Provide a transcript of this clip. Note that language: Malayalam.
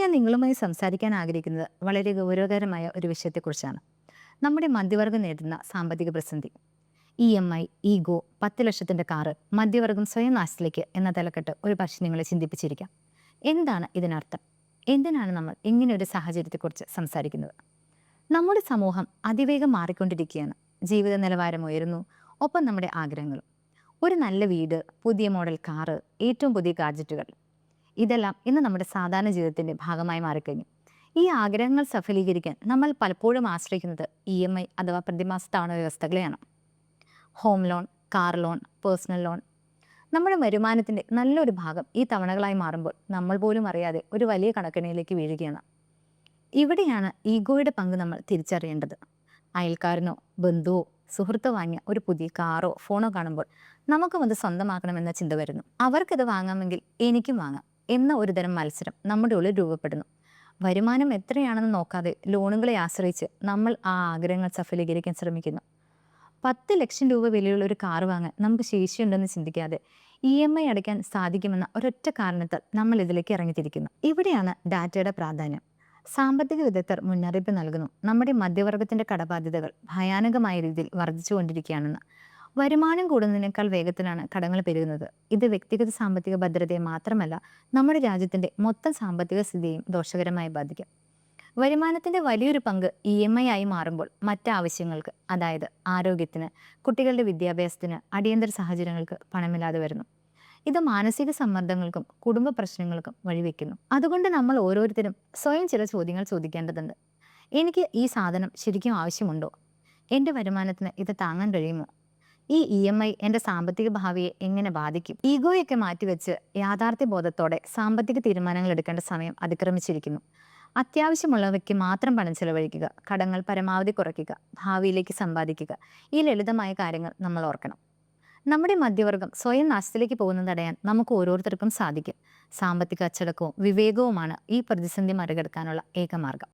ഞാൻ നിങ്ങളുമായി സംസാരിക്കാൻ ആഗ്രഹിക്കുന്നത് വളരെ ഗൗരവകരമായ ഒരു വിഷയത്തെക്കുറിച്ചാണ്. നമ്മുടെ മധ്യവർഗം നേരിടുന്ന സാമ്പത്തിക പ്രതിസന്ധി. EMI, ഈഗോ, 10 ലക്ഷത്തിൻ്റെ കാറ്, മധ്യവർഗം സ്വയം നാശത്തിലേക്ക് എന്ന തലക്കെട്ട് ഒരു പക്ഷെ നിങ്ങളെ ചിന്തിപ്പിച്ചിരിക്കാം. എന്താണ് ഇതിനർത്ഥം? എന്തിനാണ് നമ്മൾ ഇങ്ങനെ ഒരു സാഹചര്യത്തെക്കുറിച്ച് സംസാരിക്കുന്നത്? നമ്മുടെ സമൂഹം അതിവേഗം മാറിക്കൊണ്ടിരിക്കുകയാണ്. ജീവിത നിലവാരം ഉയരുന്നു, ഒപ്പം നമ്മുടെ ആഗ്രഹങ്ങളും. ഒരു നല്ല വീട്, പുതിയ മോഡൽ കാറ്, ഏറ്റവും പുതിയ ഗാഡ്ജറ്റുകൾ, ഇതെല്ലാം ഇന്ന് നമ്മുടെ സാധാരണ ജീവിതത്തിൻ്റെ ഭാഗമായി മാറിക്കഴിഞ്ഞു. ഈ ആഗ്രഹങ്ങൾ സഫലീകരിക്കാൻ നമ്മൾ പലപ്പോഴും ആശ്രയിക്കുന്നത് EMI അഥവാ പ്രതിമാസ തവണ വ്യവസ്ഥകളെയാണ്. Home loan, car loan, personal loan. നമ്മുടെ വരുമാനത്തിൻ്റെ നല്ലൊരു ഭാഗം ഈ തവണകളായി മാറുമ്പോൾ നമ്മൾ പോലും അറിയാതെ ഒരു വലിയ കടക്കെണിയിലേക്ക് വീഴുകയാണ്. ഇവിടെയാണ് ഈഗോയുടെ പങ്ക് നമ്മൾ തിരിച്ചറിയേണ്ടത്. അയൽക്കാരനോ ബന്ധുവോ സുഹൃത്തോ വാങ്ങിയ ഒരു പുതിയ കാറോ ഫോണോ കാണുമ്പോൾ നമുക്കും അത് സ്വന്തമാക്കണമെന്ന ചിന്ത വരുന്നു. അവർക്കത് വാങ്ങാമെങ്കിൽ എനിക്കും വാങ്ങാം എന്ന ഒരു തരം മത്സരം നമ്മുടെ ഉള്ളിൽ രൂപപ്പെടുന്നു. വരുമാനം എത്രയാണെന്ന് നോക്കാതെ ലോണുകളെ ആശ്രയിച്ച് നമ്മൾ ആ ആഗ്രഹങ്ങൾ സഫലീകരിക്കാൻ ശ്രമിക്കുന്നു. 10 ലക്ഷം രൂപ വിലയുള്ള ഒരു കാർ വാങ്ങാൻ നമുക്ക് ശേഷിയുണ്ടെന്ന് ചിന്തിക്കാതെ EMI അടയ്ക്കാൻ സാധിക്കുമെന്ന ഒരൊറ്റ കാരണത്താൽ നമ്മൾ ഇതിലേക്ക് ഇറങ്ങിത്തിരിക്കുന്നു. ഇവിടെയാണ് ഡാറ്റയുടെ പ്രാധാന്യം. സാമ്പത്തിക വിദഗ്ധർ മുന്നറിയിപ്പ് നൽകുന്നു, നമ്മുടെ മധ്യവർഗത്തിന്റെ കടബാധ്യതകൾ ഭയാനകമായ രീതിയിൽ വർദ്ധിച്ചുകൊണ്ടിരിക്കുകയാണെന്ന്. വരുമാനം കൂടുന്നതിനേക്കാൾ വേഗത്തിലാണ് കടങ്ങൾ പെരുകുന്നത്. ഇത് വ്യക്തിഗത സാമ്പത്തിക ഭദ്രതയെ മാത്രമല്ല, നമ്മുടെ രാജ്യത്തിന്റെ മൊത്തം സാമ്പത്തിക സ്ഥിതിയെയും ദോഷകരമായി ബാധിക്കും. വരുമാനത്തിന്റെ വലിയൊരു പങ്ക് EMI ആയി മാറുമ്പോൾ മറ്റാവശ്യങ്ങൾക്ക്, അതായത് ആരോഗ്യത്തിന്, കുട്ടികളുടെ വിദ്യാഭ്യാസത്തിന്, അടിയന്തര സാഹചര്യങ്ങൾക്ക് പണമില്ലാതെ വരുന്നു. ഇത് മാനസിക സമ്മർദ്ദങ്ങൾക്കും കുടുംബ പ്രശ്നങ്ങൾക്കും വഴിവെക്കുന്നു. അതുകൊണ്ട് നമ്മൾ ഓരോരുത്തരും സ്വയം ചില ചോദ്യങ്ങൾ ചോദിക്കേണ്ടതുണ്ട്. എനിക്ക് ഈ സാധനം ശരിക്കും ആവശ്യമുണ്ടോ? എൻ്റെ വരുമാനത്തിന് ഇത് താങ്ങാൻ കഴിയുമോ? ഈ EMI എൻ്റെ സാമ്പത്തിക ഭാവിയെ എങ്ങനെ ബാധിക്കും? ഈഗോയൊക്കെ മാറ്റിവെച്ച് യാഥാർത്ഥ്യബോധത്തോടെ സാമ്പത്തിക തീരുമാനങ്ങൾ എടുക്കേണ്ട സമയം അതിക്രമിച്ചിരിക്കുന്നു. അത്യാവശ്യമുള്ളവയ്ക്ക് മാത്രം പണം ചെലവഴിക്കുക, കടങ്ങൾ പരമാവധി കുറയ്ക്കുക, ഭാവിയിലേക്ക് സമ്പാദിക്കുക. ഈ ലളിതമായ കാര്യങ്ങൾ നമ്മൾ ഓർക്കണം. നമ്മുടെ മധ്യവർഗം സ്വയം നാശത്തിലേക്ക് പോകുന്നത് തടയാൻ നമുക്ക് ഓരോരുത്തർക്കും സാധിക്കും. സാമ്പത്തിക അച്ചടക്കവും വിവേകവുമാണ് ഈ പ്രതിസന്ധി മറികടക്കാനുള്ള ഏക മാർഗം.